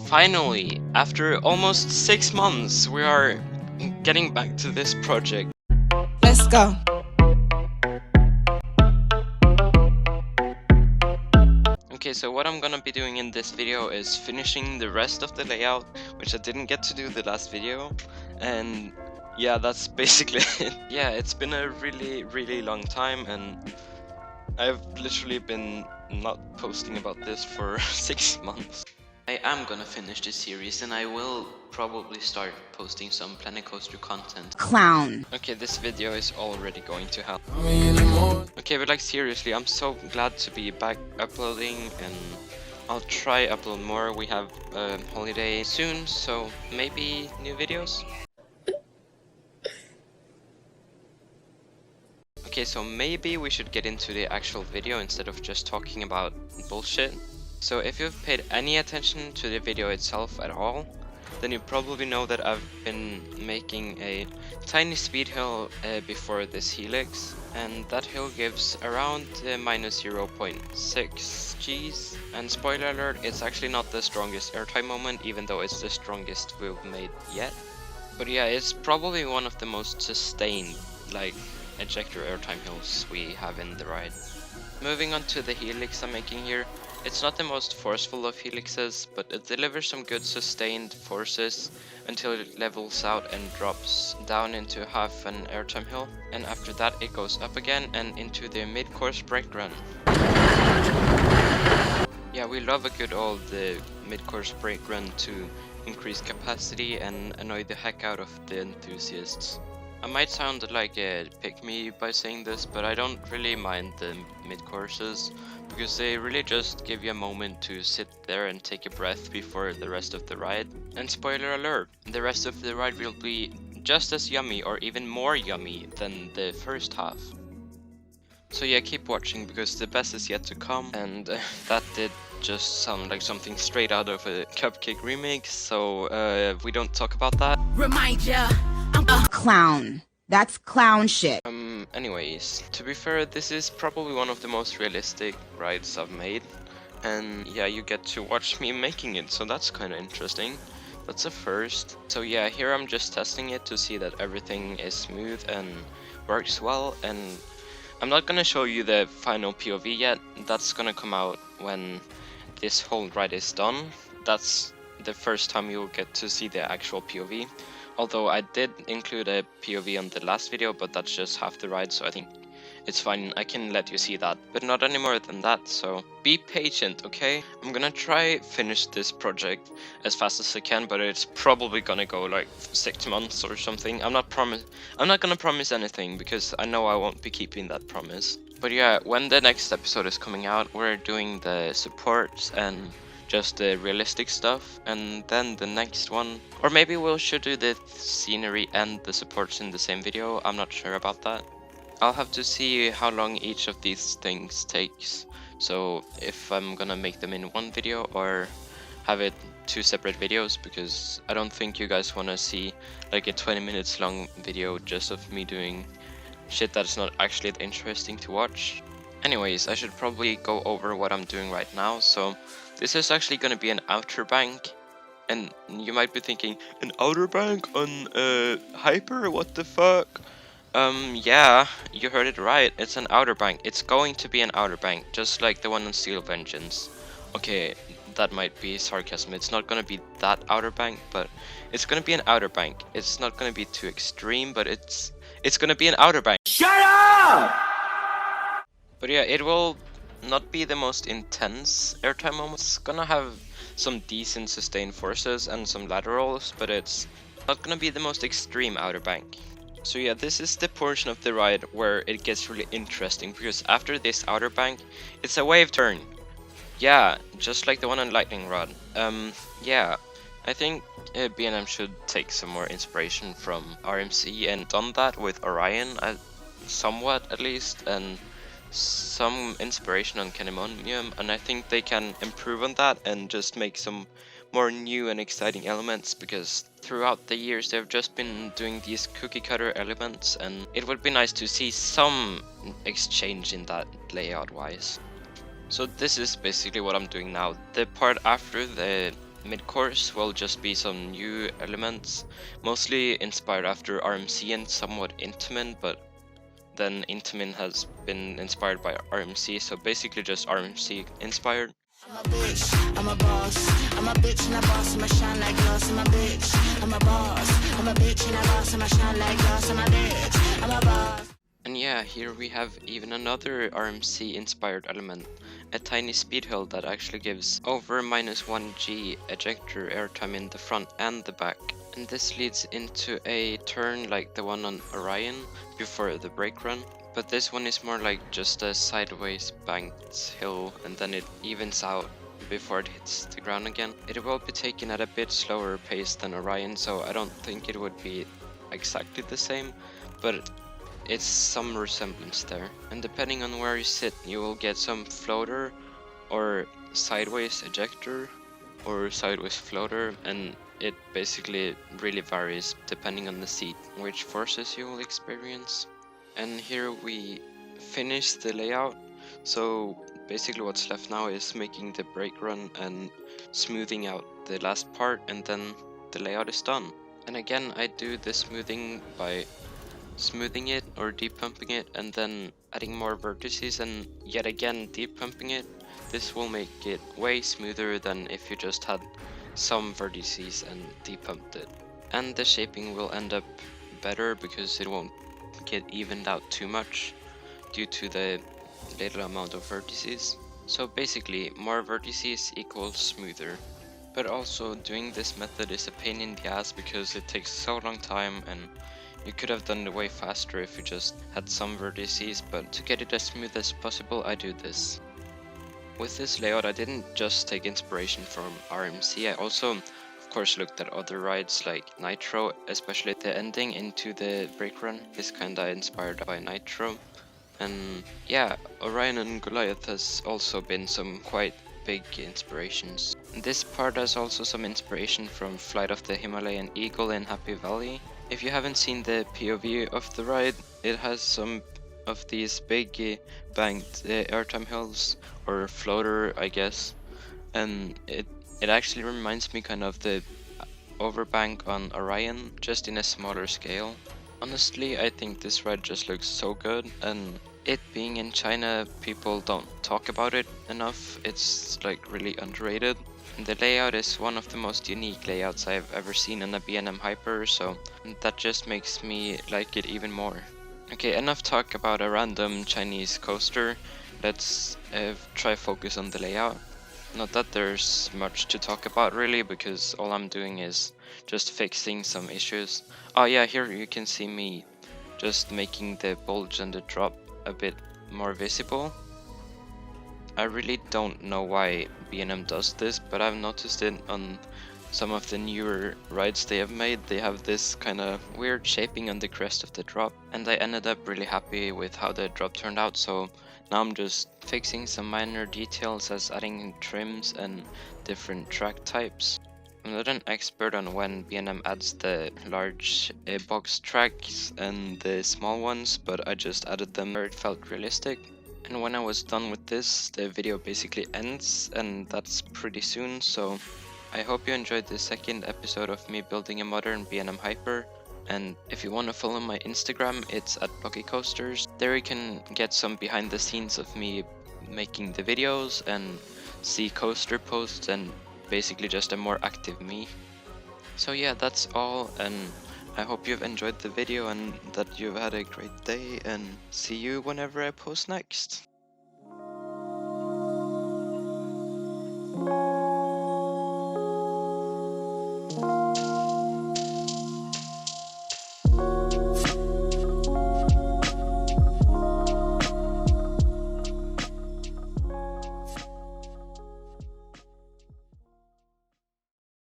Finally, after almost 6 months, we are getting back to this project. Let's go. Okay, so what I'm gonna be doing in this video is finishing the rest of the layout, which I didn't get to do the last video, and yeah, that's basically it. Yeah, it's been a really long time, and I've literally been not posting about this for 6 months. I am gonna finish this series, and I will probably start posting some Rollercoaster content. Clown. Okay, this video is already going to hell. Okay, but like seriously, I'm so glad to be back uploading, and I'll try upload more. We have a holiday soon, so maybe new videos. Okay, so maybe we should get into the actual video instead of just talking about bullshit. So if you've paid any attention to the video itself at all, then you probably know that I've been making a tiny speed hill before this helix, and that hill gives around minus 0.6 Gs. And spoiler alert, it's actually not the strongest airtime moment, even though it's the strongest we've made yet. But yeah, it's probably one of the most sustained, like, ejector airtime hills we have in the ride. Moving on to the helix I'm making here, it's not the most forceful of helixes, but it delivers some good sustained forces until it levels out and drops down into half an airtime hill, and after that it goes up again and into the mid-course brake run. Yeah, we love a good old mid-course brake run to increase capacity and annoy the heck out of the enthusiasts. I might sound like a pick-me by saying this, but I don't really mind the mid-courses, because they really just give you a moment to sit there and take a breath before the rest of the ride. And spoiler alert, the rest of the ride will be just as yummy or even more yummy than the first half. So yeah, keep watching because the best is yet to come, and that did just sound like something straight out of a Cupcake remix, so we don't talk about that. Remind ya, I'm a clown. That's clown shit. Anyways, to be fair, this is probably one of the most realistic rides I've made, and yeah, you get to watch me making it, so that's kind of interesting. That's a first. So yeah, here I'm just testing it to see that everything is smooth and works well, and I'm not gonna show you the final POV yet. That's gonna come out when this whole ride is done. That's the first time you'll get to see the actual POV. Although I did include a POV on the last video, but that's just half the ride, so I think it's fine. I can let you see that, but not any more than that, so be patient, okay? I'm gonna try finish this project as fast as I can, but it's probably gonna go like 6 months or something. I'm not gonna promise anything, because I know I won't be keeping that promise. But yeah, when the next episode is coming out, we're doing the supports and just the realistic stuff, and then the next one, or maybe we should do the scenery and the supports in the same video. I'm not sure about that. I'll have to see how long each of these things takes, so if I'm gonna make them in one video or have it 2 separate videos, because I don't think you guys want to see like a 20 minutes long video just of me doing shit that's not actually that interesting to watch. Anyways, I should probably go over what I'm doing right now. So this is actually going to be an OUTERBANK, and you might be thinking, an OUTERBANK on Hyper? What the fuck? Yeah, you heard it right. It's an OUTERBANK. It's going to be an OUTERBANK, just like the one on Steel Vengeance. Okay, that might be sarcasm. It's not going to be that OUTERBANK, but it's going to be an OUTERBANK. It's not going to be too extreme, but it's going to be an OUTERBANK. Shut up! But yeah, it will not be the most intense airtime moment. It's gonna have some decent sustained forces and some laterals, but it's not gonna be the most extreme OUTERBANK. So yeah, this is the portion of the ride where it gets really interesting, because after this OUTERBANK, it's a wave turn. Yeah, just like the one on Lightning Rod. Yeah, I think B&M should take some more inspiration from RMC and done that with Orion, somewhat at least, and some inspiration on Canimonium, and I think they can improve on that and just make some more new and exciting elements, because throughout the years they've just been doing these cookie cutter elements, and it would be nice to see some exchange in that layout wise. So this is basically what I'm doing now. The part after the Mid-course will just be some new elements, mostly inspired after RMC and somewhat Intamin, but then Intamin has been inspired by RMC, so basically just RMC inspired. I'm a bitch, I'm a boss. I'm a bitch and a boss, I'ma shine like glass. I'm a bitch, I'm a boss. I'm a bitch and a boss, I'ma shine like glass. I'm a bitch, I'm a boss. And yeah, here we have even another RMC inspired element, a tiny speed hill that actually gives over -1g ejector airtime in the front and the back. And this leads into a turn like the one on Orion before the brake run. But this one is more like just a sideways banked hill, and then it evens out before it hits the ground again. It will be taken at a bit slower pace than Orion, so I don't think it would be exactly the same, but it's some resemblance there. And depending on where you sit, you will get some floater or sideways ejector or sideways floater, and it basically really varies depending on the seat, which forces you will experience. And here we finish the layout, so basically what's left now is making the brake run and smoothing out the last part, and then the layout is done. And again, I do the smoothing by smoothing it or depumping it and then adding more vertices and yet again depumping it. This will make it way smoother than if you just had some vertices and depumped it. And the shaping will end up better because it won't get evened out too much due to the little amount of vertices. So basically, more vertices equals smoother. But also doing this method is a pain in the ass because it takes so long time, and you could have done it way faster if you just had some vertices, but to get it as smooth as possible, I do this. With this layout, I didn't just take inspiration from RMC, I also of course looked at other rides like Nitro, especially the ending into the brake run is kinda inspired by Nitro. And yeah, Orion and Goliath has also been some quite big inspirations. This part has also some inspiration from Flight of the Himalayan Eagle in Happy Valley. If you haven't seen the POV of the ride, it has some of these big banked airtime hills, or floater I guess, and it actually reminds me kind of the OUTERBANK on Orion, just in a smaller scale. Honestly, I think this ride just looks so good, and it being in China, people don't talk about it enough. It's like really underrated. And the layout is one of the most unique layouts I've ever seen on a B&M Hyper, so that just makes me like it even more. Okay, enough talk about a random Chinese coaster. Let's try focus on the layout. Not that there's much to talk about really, because all I'm doing is just fixing some issues. Oh yeah, here you can see me just making the bulge and the drop a bit more visible. I really don't know why B&M does this, but I've noticed it on some of the newer rides they have made. They have this kind of weird shaping on the crest of the drop, and I ended up really happy with how the drop turned out, so now I'm just fixing some minor details as adding in trims and different track types. I'm not an expert on when B&M adds the large box tracks and the small ones, but I just added them where it felt realistic. And when I was done with this, the video basically ends, and that's pretty soon, so I hope you enjoyed the second episode of me building a modern B&M Hyper. And if you want to follow my Instagram, it's at Rollercoasters. There you can get some behind the scenes of me making the videos and see coaster posts and basically just a more active me. So yeah, that's all, and I hope you've enjoyed the video and that you've had a great day, and see you whenever I post next.